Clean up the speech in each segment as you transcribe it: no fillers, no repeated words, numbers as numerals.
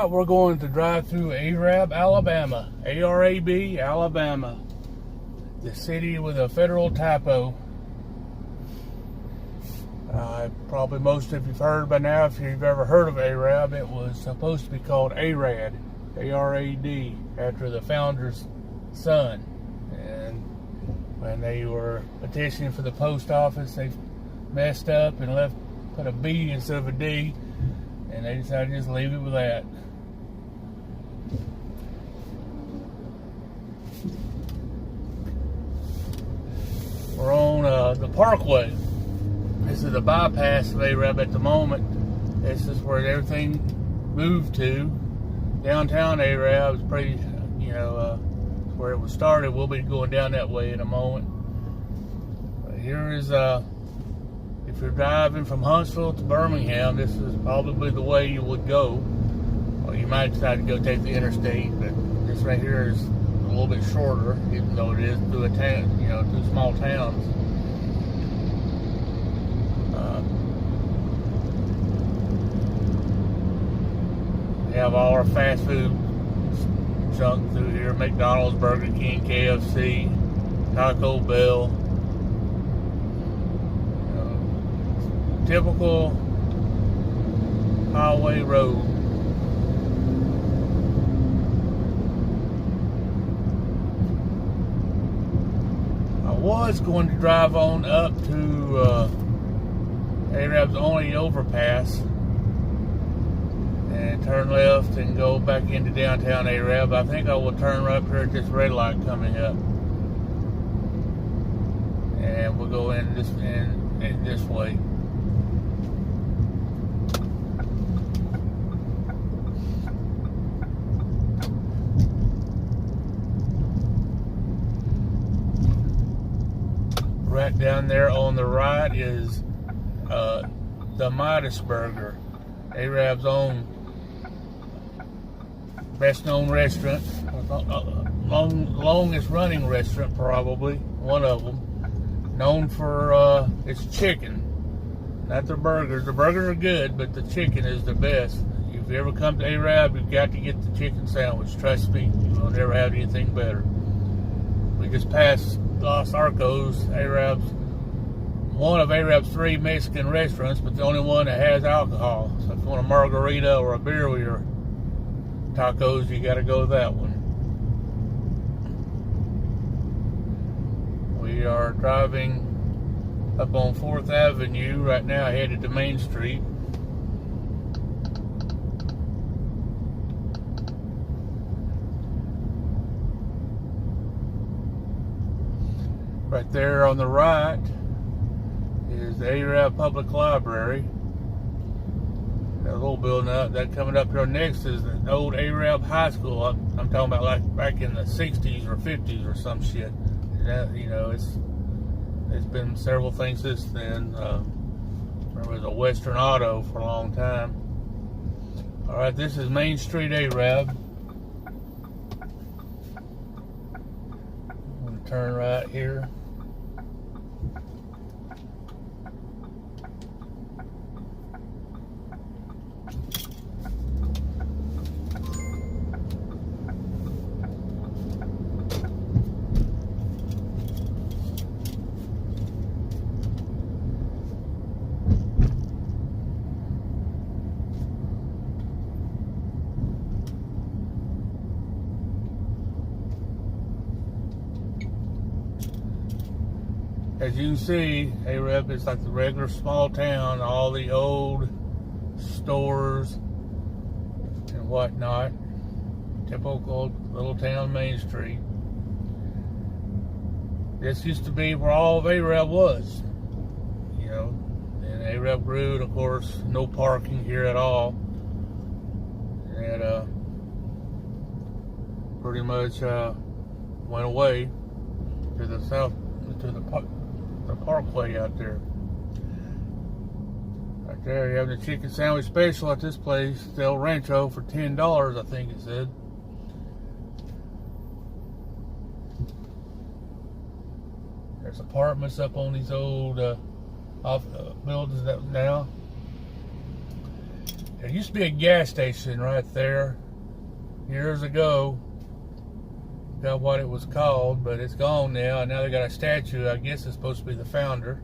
Alright, we're going to drive through Arab, Alabama. A-R-A-B, Alabama. The city with a federal typo. Probably most of you've heard by now, if you've ever heard of Arab, it was supposed to be called Arad, A-R-A-D, after the founder's son. And when they were petitioning for the post office, they messed up and put a B instead of a D, and they decided to just leave it with that. We're on the Parkway. This is the bypass of Arab at the moment. This is where everything moved to. Downtown Arab is pretty, where it was started. We'll be going down that way in a moment. But here is, if you're driving from Huntsville to Birmingham, this is probably the way you would go. Or you might decide to go take the interstate, but this right here is a little bit shorter, even though it is through a town, through small towns. We have all our fast food junk through here: McDonald's, Burger King, KFC, Taco Bell. Typical highway road. I was going to drive on up to Arab's only overpass and turn left and go back into downtown Arab. I think I will turn right up here at this red light coming up, and we'll go in this way. Right down there on the right is the Midas Burger, Arab's own best known restaurant, longest running restaurant probably, one of them, known for its chicken, not their burgers. The burgers are good, but the chicken is the best. If you ever come to Arab, you've got to get the chicken sandwich. Trust me, you'll never have anything better. We just passed Los Arcos, one of Arab's 3 Mexican restaurants, but the only one that has alcohol. So if you want a margarita or a beer with your tacos, you got to go to that one. We are driving up on 4th Avenue right now, headed to Main Street. Right there on the right is the Arab Public Library. That little building up, that coming up here next is the old Arab High School. I'm talking about like back in the 60s or 50s or some shit. That, it's been several things since then. There was a Western Auto for a long time. All right, this is Main Street Arab. I'm going to turn right here. As you can see, Arab is like the regular small town, all the old stores and whatnot. Typical little town Main Street. This used to be where all of Arab was. And Arab grew, and of course, no parking here at all. And pretty much went away to the south, to the Parkway out there. Right there, you have the chicken sandwich special at this place, Del Rancho, for $10, I think it said. There's apartments up on these old buildings now. There used to be a gas station right there years ago. Forgot what it was called, but it's gone now. And now they got a statue. I guess it's supposed to be the founder.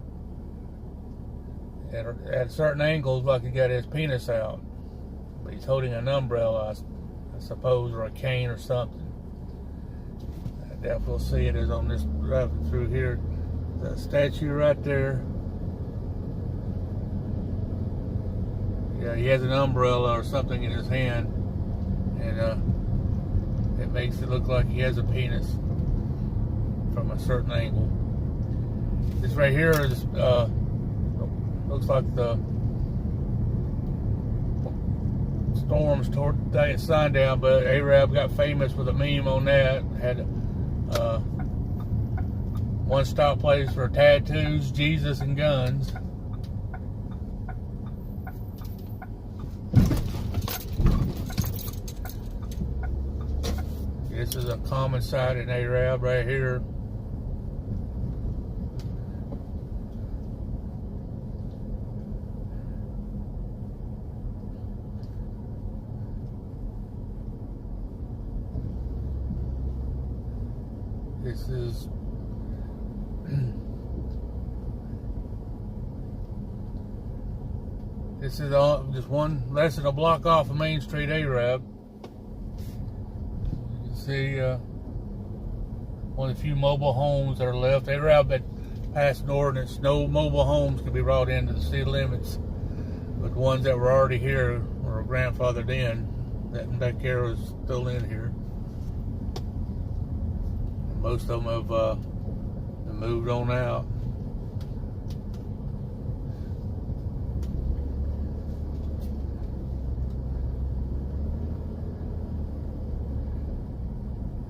At certain angles, like he got his penis out. But he's holding an umbrella, I suppose, or a cane or something. I definitely see it is on this driving through here. The statue right there. Yeah, he has an umbrella or something in his hand, and it makes it look like he has a penis from a certain angle. This right here is looks like the storms toward day at sundown, but Arab got famous with a meme on that. Had one stop place for tattoos, Jesus, and guns. This is a common sight in Arab right here. This is just one less than a block off of Main Street, Arab. You can see one of the few mobile homes that are left. Arab had passed an ordinance: no mobile homes could be brought into the city limits, but the ones that were already here were grandfathered in. That back there was still in here. Most of them have moved on out.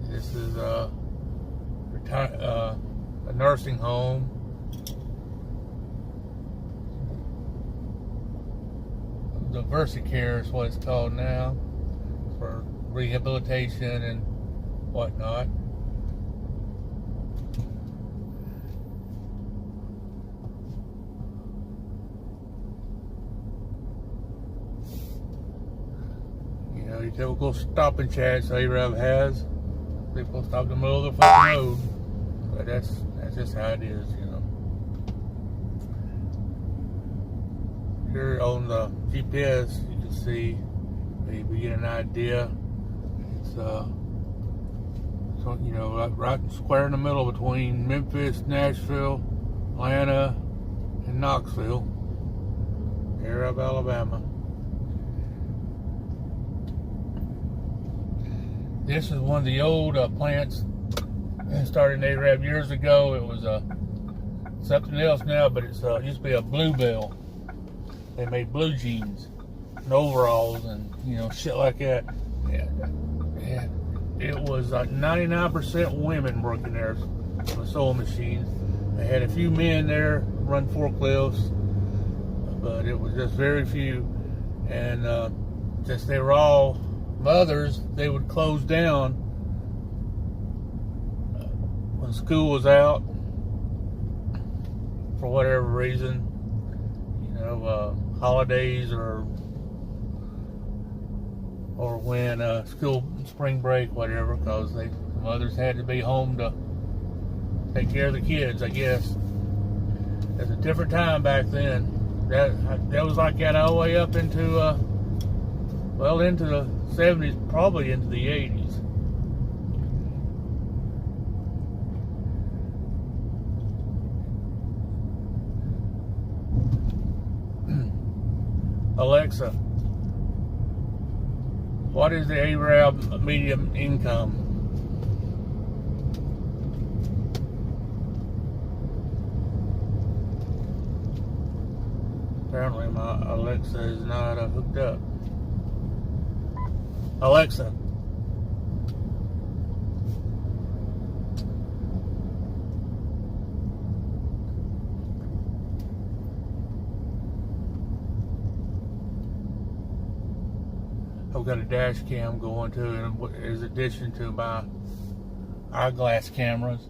This is a nursing home. Diversity care is what it's called now, for rehabilitation and whatnot. Your typical stop and chats Arab has. People stop in the middle of the fucking road. But that's just how it is, you know. Here on the GPS, you can see, maybe get an idea. It's so, you know, right square in the middle between Memphis, Nashville, Atlanta, and Knoxville, Arab, Alabama. This is one of the old plants that started in Arab years ago. It was something else now, but it's used to be a bluebell. They made blue jeans and overalls and, you know, shit like that. Yeah. It was 99% women working there with sewing machines. They had a few men there run forklifts, but it was just very few. And since they were all mothers, they would close down when school was out for whatever reason, you know, holidays or when school, spring break, whatever, because the mothers had to be home to take care of the kids, I guess. It was a different time back then. That was like that all the way up into into the 70s, probably into the 80s. Alexa, what is the Arab median income? Apparently my Alexa is not hooked up. Alexa, I've got a dash cam going to, in addition to my eyeglass cameras.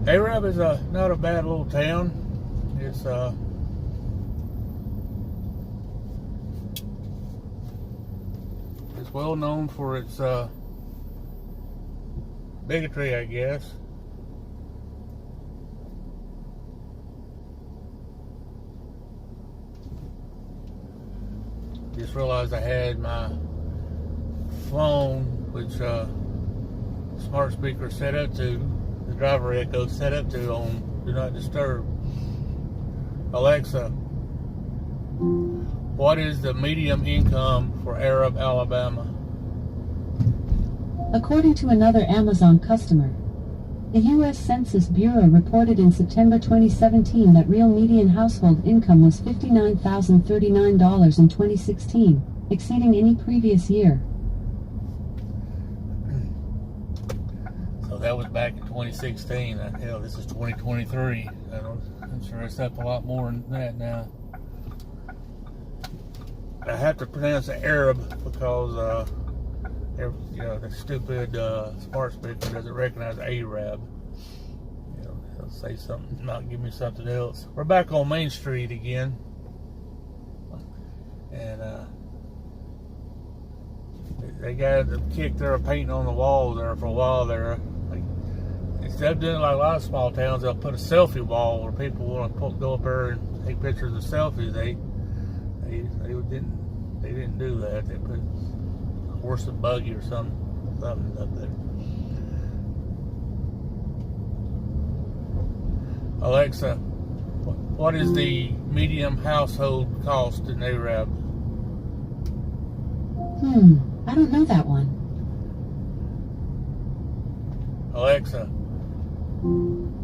Arab is not a bad little town. It's well known for its bigotry, I guess. Just realized I had my phone, which smart speaker set up to, the driver echo set up to on Do Not Disturb. Alexa, what is the median income for Arab, Alabama? According to another Amazon customer, the U.S. Census Bureau reported in September 2017 that real median household income was $59,039 in 2016, exceeding any previous year. So that was back in 2016. Hell, this is 2023. I'm sure it's up a lot more than that now. I have to pronounce it Arab because the stupid smart speaker doesn't recognize Arab. They'll say something, not give me something else. We're back on Main Street again, and they got the kick there painting on the walls there for a while there. Instead of doing it like a lot of small towns, they'll put a selfie wall where people want to go up there and take pictures of selfies. They didn't do that. They put horse and buggy or something up there. Alexa, what is the medium household cost in Arab? I don't know that one. Alexa,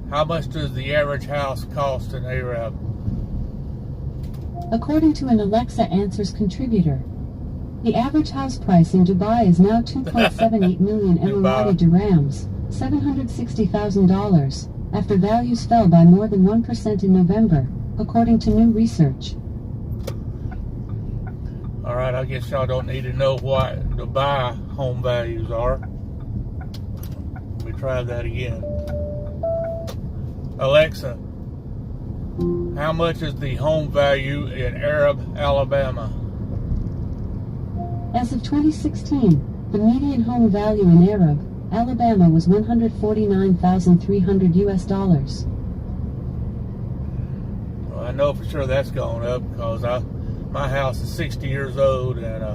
how much does the average house cost in Arab? According to an Alexa Answers contributor, the average house price in Dubai is now 2.78 million Emirati dirhams, $760,000, after values fell by more than 1% in November, according to new research. Alright, I guess y'all don't need to know what Dubai home values are. Let me try that again. Alexa, how much is the home value in Arab, Alabama? As of 2016, the median home value in Arab, Alabama was $149,300 US. Well, I know for sure that's going up because my house is 60 years old, and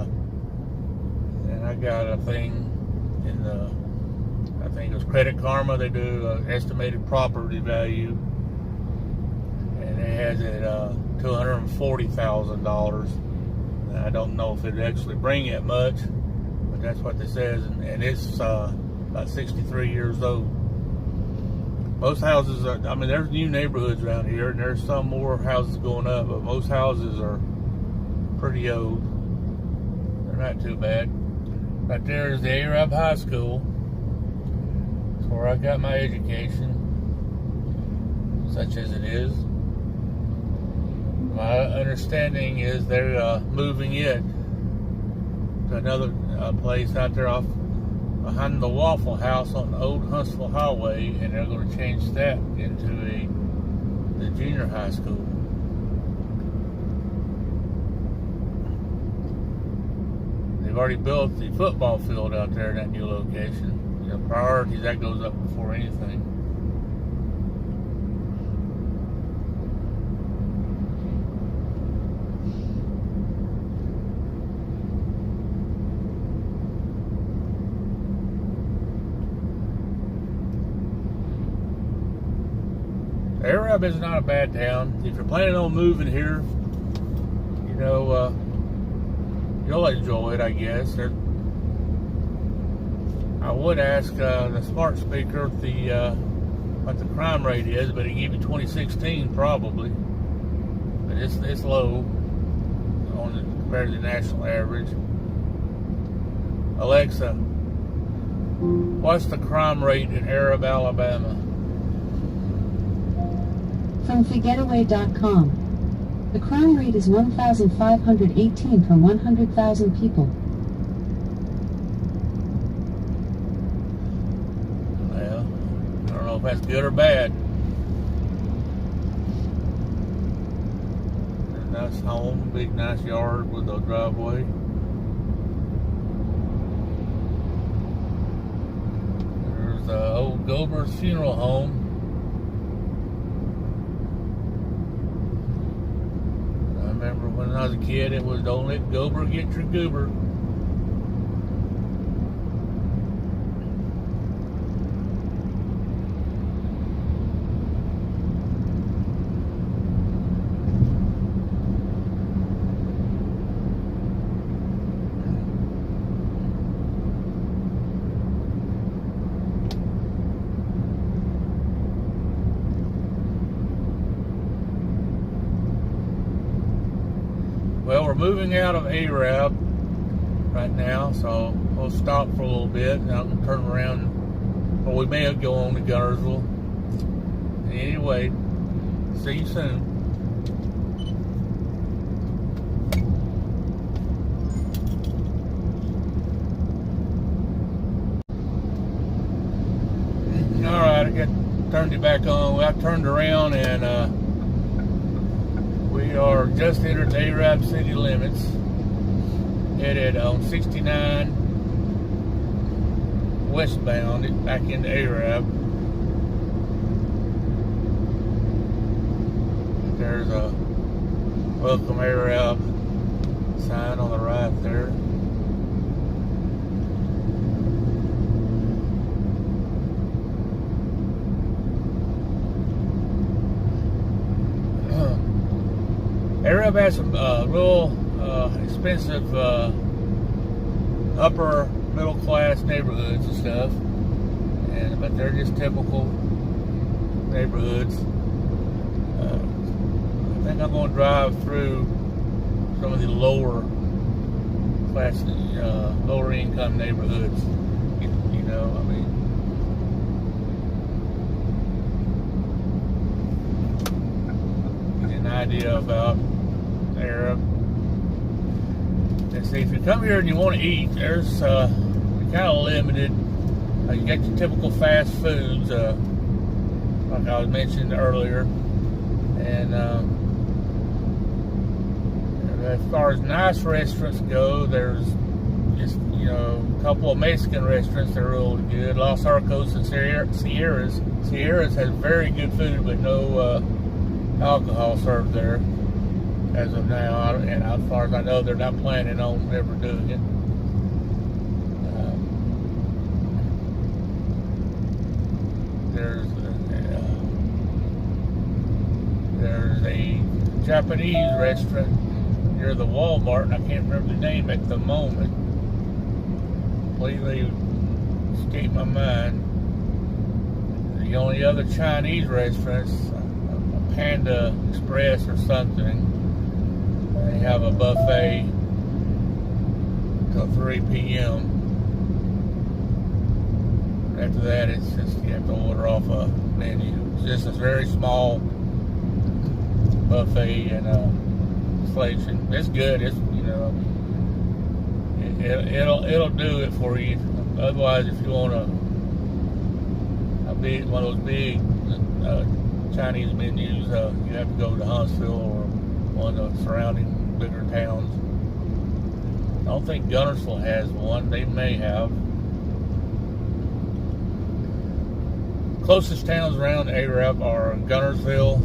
I got a thing in I think it was Credit Karma. They do estimated property value, and it has it $240,000. I don't know if it actually bring it much, but that's what it says, and it's about 63 years old. Most houses are, there's new neighborhoods around here, and there's some more houses going up, but most houses are pretty old. They're not too bad. Right there is the Arab High School. That's where I got my education, such as it is. My understanding is they're moving it to another place out there off behind the Waffle House on the old Huntsville Highway, and they're going to change that into the junior high school. They've already built the football field out there in that new location. Priorities, that goes up before anything. Arab is not a bad town. If you're planning on moving here, you'll enjoy it, I guess. I would ask the smart speaker what the crime rate is, but it gave you 2016 probably. But it's low compared to the national average. Alexa, what's the crime rate in Arab, Alabama? From ForGetaway.com. The crime rate is 1,518 per 100,000 people. Well, I don't know if that's good or bad. A nice home, big nice yard with a driveway. There's old Gober's funeral home. I remember when I was a kid, it was "Don't let Gober get your goober." Well, we're moving out of Arab right now, so we'll stop for a little bit, and I'm going to turn around, or we may go on to Gunnersville. Anyway, see you soon. Alright, I turned it back on. Well, I turned around and we are just entered the Arab city limits, headed on 69 westbound back into Arab. There's a welcome Arab sign on the right there. Arab has some real expensive upper middle class neighborhoods and stuff, but they're just typical neighborhoods. I think I'm going to drive through some of the lower class, lower income neighborhoods. You know, I mean, get an idea about Arab. And see, if you come here and you want to eat, there's you're kind of limited. You got your typical fast foods, like I was mentioning earlier, and as far as nice restaurants go, there's just a couple of Mexican restaurants that are really good. Los Arcos and Sierras. Sierras has very good food, but no alcohol served there as of now, and as far as I know, they're not planning on ever doing it. There's a Japanese restaurant near the Walmart, and I can't remember the name at the moment. Completely escaped my mind. The only other Chinese restaurants, Panda Express or something. They have a buffet till 3 p.m. After that, it's just you have to order off a menu. It's just a very small buffet and selection. It's good. It's it'll do it for you. Otherwise, if you want one of those big Chinese menus, you have to go to Huntsville or one of the surrounding bigger towns. I don't think Gunnersville has one. They may have. Closest towns around Arab are Gunnersville,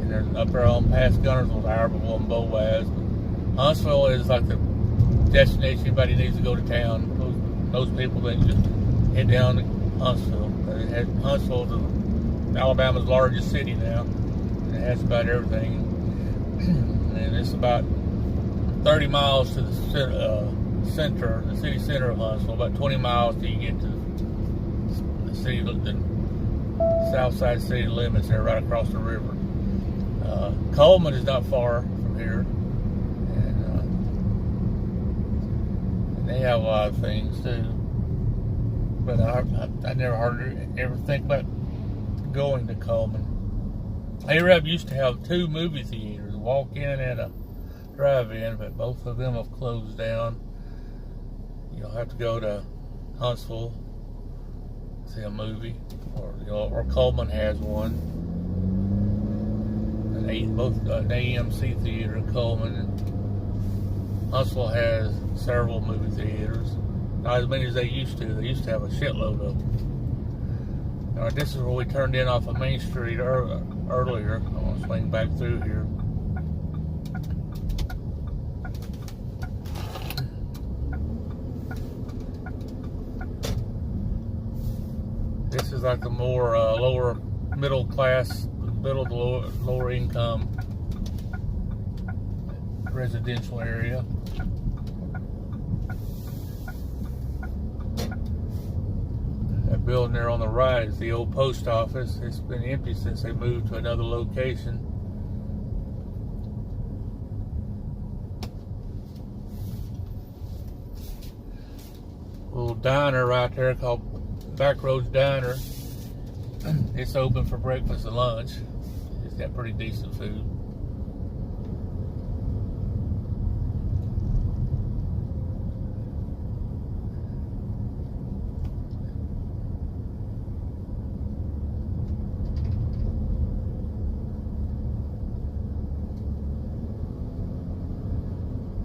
and there's up there on past Gunnersville, Iberville and Boaz. Huntsville is like the destination everybody needs to go to town. Those people that just head down to Huntsville. Huntsville is Alabama's largest city now. It has about everything, and it's about 30 miles to the city center of Huntsville. About 20 miles till you get to the city, the south side city limits there, right across the river. Coleman is not far from here, and they have a lot of things too. But I never ever think about going to Coleman. Arab used to have 2 movie theaters, a walk-in and a drive-in, but both of them have closed down. You'll have to go to Huntsville see a movie, or Coleman has one. Both an AMC theater in Coleman, and Huntsville has several movie theaters. Not as many as they used to. They used to have a shitload of them. Now, this is where we turned in off of Main Street earlier. I'm going to swing back through here. This is like the more lower middle class, middle to lower income residential area. That building there on the right is the old post office. It's been empty since they moved to another location. Little diner right there called Backroads Diner. It's open for breakfast and lunch. It's got pretty decent food.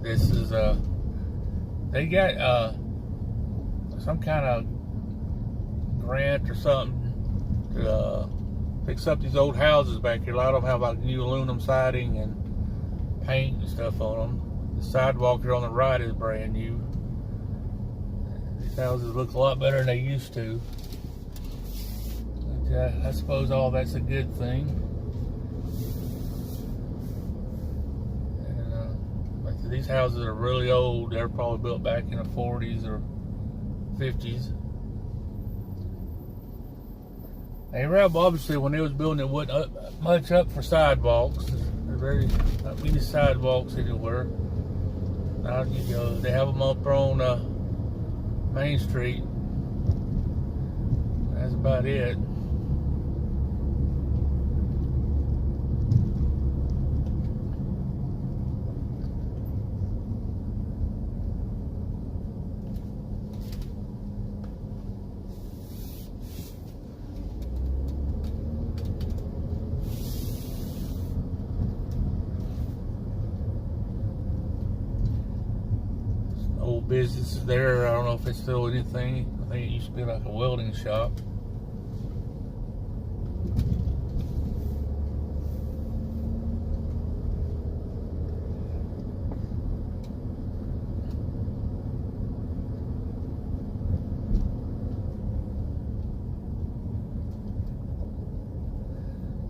This is they got some kind of grant or something to fix up these old houses back here. A lot of them have like new aluminum siding and paint and stuff on them. The sidewalk here on the right is brand new. These houses look a lot better than they used to. But, I suppose all that's a good thing. And, like these houses are really old. They're probably built back in the 40s or 50s. Arab, obviously, when they was building it, wasn't much up for sidewalks. There's not many sidewalks anywhere. Now, they have them up on Main Street. That's about it. Businesses there. I don't know if it's still anything. I think it used to be like a welding shop.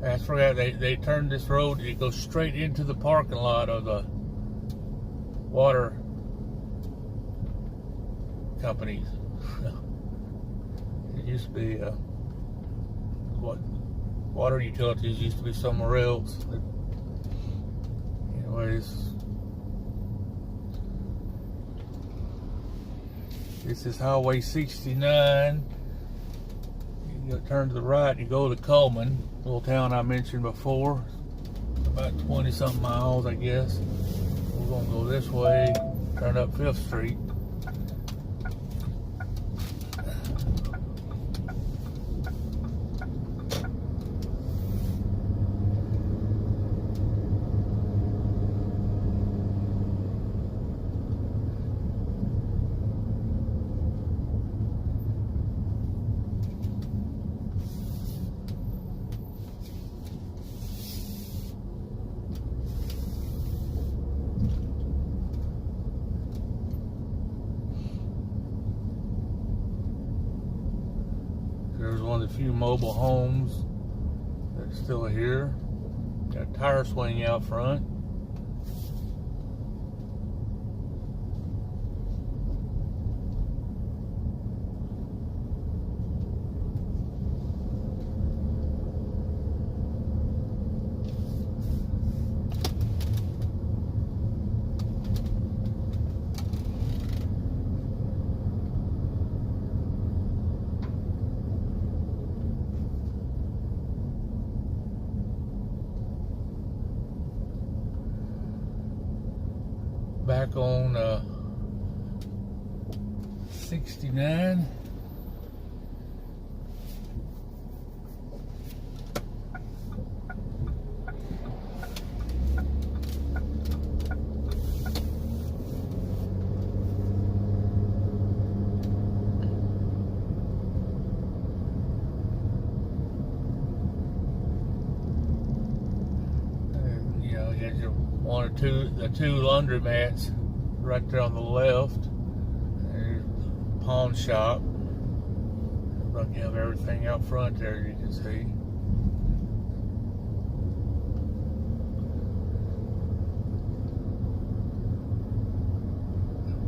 I forgot they turned this road. It goes straight into the parking lot of the water companies. It used to be what water utilities used to be somewhere else. But anyways, this is Highway 69. You go turn to the right, you go to Coleman, little town I mentioned before. About 20 something miles, I guess. We're gonna go this way, turn up 5th Street. There's one of the few mobile homes that's still here. Got a tire swing out front. Back on 69. the two laundromats right there on the left. There's a pawn shop. Look, you have everything out front there, you can see.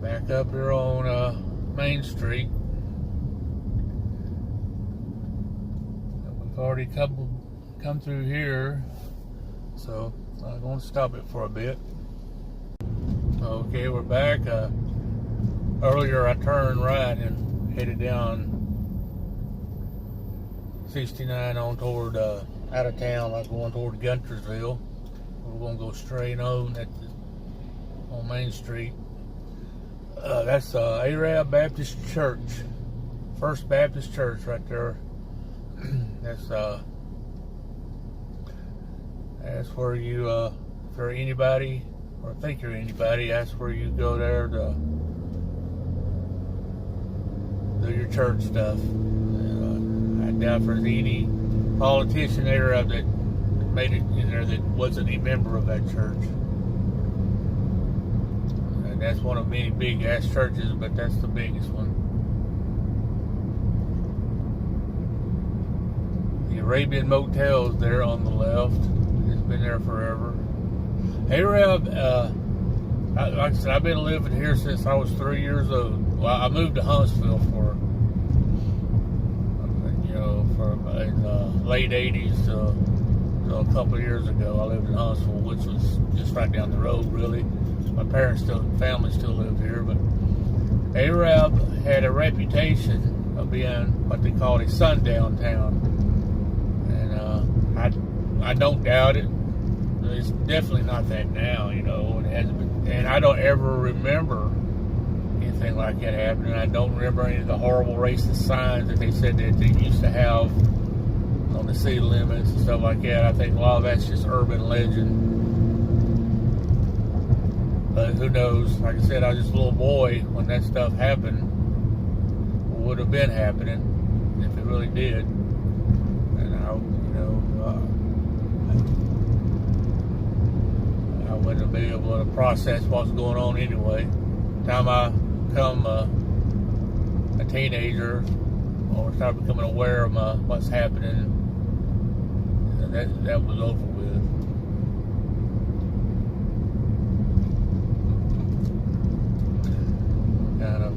Back up here on Main Street. We've already come through here, so I'm going to stop it for a bit. Okay, we're back. Earlier I turned right and headed down 69 on toward out of town, like going toward Guntersville. We're going to go straight on Main Street. That's Arab Baptist Church, First Baptist Church right there. That's where you, if you're anybody or think you're anybody, that's where you go there to do your church stuff. I doubt if there's any politician there that made it in there that wasn't a member of that church. That's one of many big ass churches, but that's the biggest one. The Arabian Motel's there on the left. It's been there forever. Arab, like I said, I've been living here since I was 3 years old. Well, I moved to Huntsville in the late 80s to a couple of years ago. I lived in Huntsville, which was just right down the road, really. My family still lived here, but Arab had a reputation of being what they call a sundown town, and I don't doubt it. It's definitely not that now, and it hasn't been, and I don't ever remember anything like that happening. I don't remember any of the horrible racist signs that they said that they used to have on the city limits and stuff like that. I think a lot of that's just urban legend. But who knows? Like I said, I was just a little boy when that stuff happened. Would have been happening if it really did. And I wouldn't be able to process what's going on anyway. Time I become a teenager or start becoming aware of what's happening, that was over with. Kind of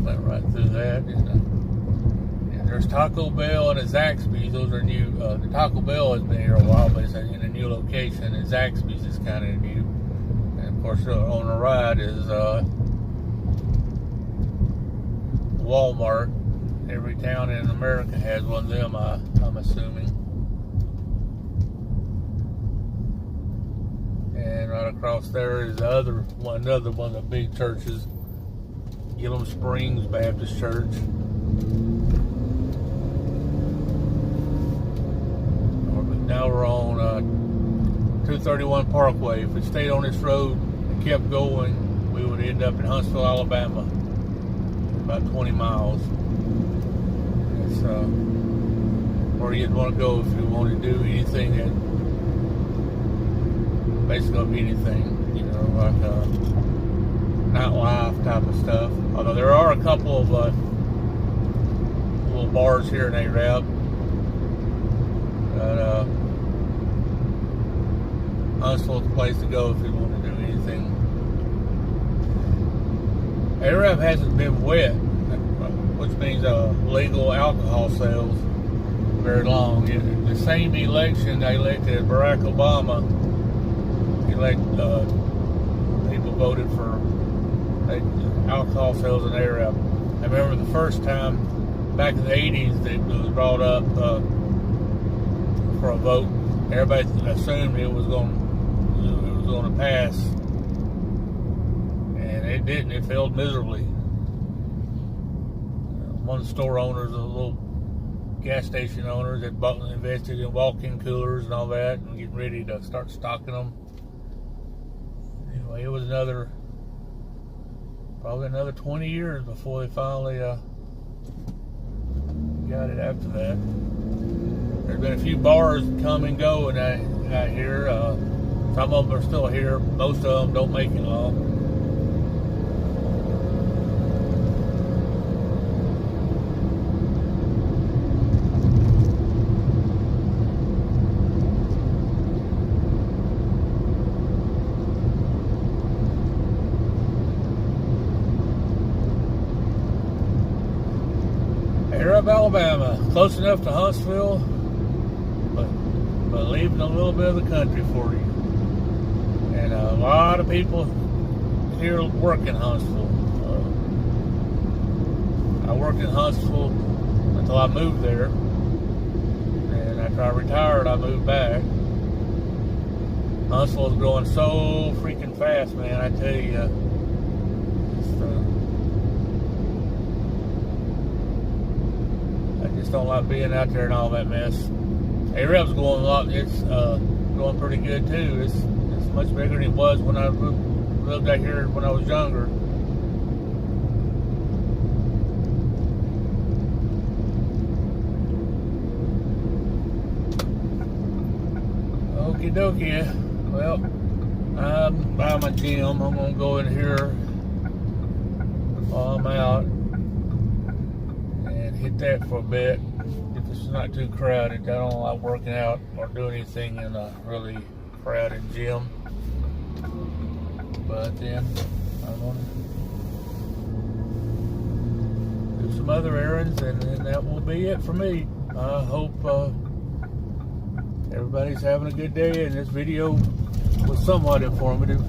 went right through that. And there's Taco Bell and a Zaxby's. Those are new. The Taco Bell has been here a while, but it's in a new location. And Zaxby's is kind of new. And of course, on the right is Walmart. Every town in America has one of them, I'm assuming. And right across there is another one of the big churches, Gillum Springs Baptist Church. Now we're on 231 Parkway. If we stayed on this road and kept going, we would end up in Huntsville, Alabama. About 20 miles. It's where you'd want to go if you want to do anything that basically anything, like nightlife type of stuff. Although there are a couple of little bars here in Arab, but Huntsville's the place to go if you want to do anything. Arab hasn't been wet, which means legal alcohol sales, very long. In the same election, they elected Barack Obama. People voted for alcohol sales in Arab. I remember the first time back in the 80s that it was brought up for a vote. Everybody assumed it was going to pass, and it didn't. It failed miserably. One of the store owners, a little gas station owners that invested in walk-in coolers and all that, and getting ready to start stocking them. Anyway, it was probably another 20 years before they finally got it after that. There's been a few bars come and go and out here. Some of them are still here. Most of them don't make it long. Arab, Alabama, close enough to Huntsville, but leaving a little bit of the country for you. And a lot of people here work in Huntsville. I worked in Huntsville until I moved there, and after I retired, I moved back. Huntsville is growing so freaking fast, man. I tell you, I just don't like being out there and all that mess. Arab's going a lot. It's going pretty good too. It's much bigger than it was when I lived out here when I was younger. Okie dokie. Well, I'm by my gym. I'm gonna go in here while I'm out and hit that for a bit. If it's not too crowded, I don't like working out or doing anything in a really crowded gym. But then I'm gonna do some other errands, and then that will be it for me. I hope everybody's having a good day, and this video was somewhat informative.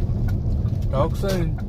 Talk soon.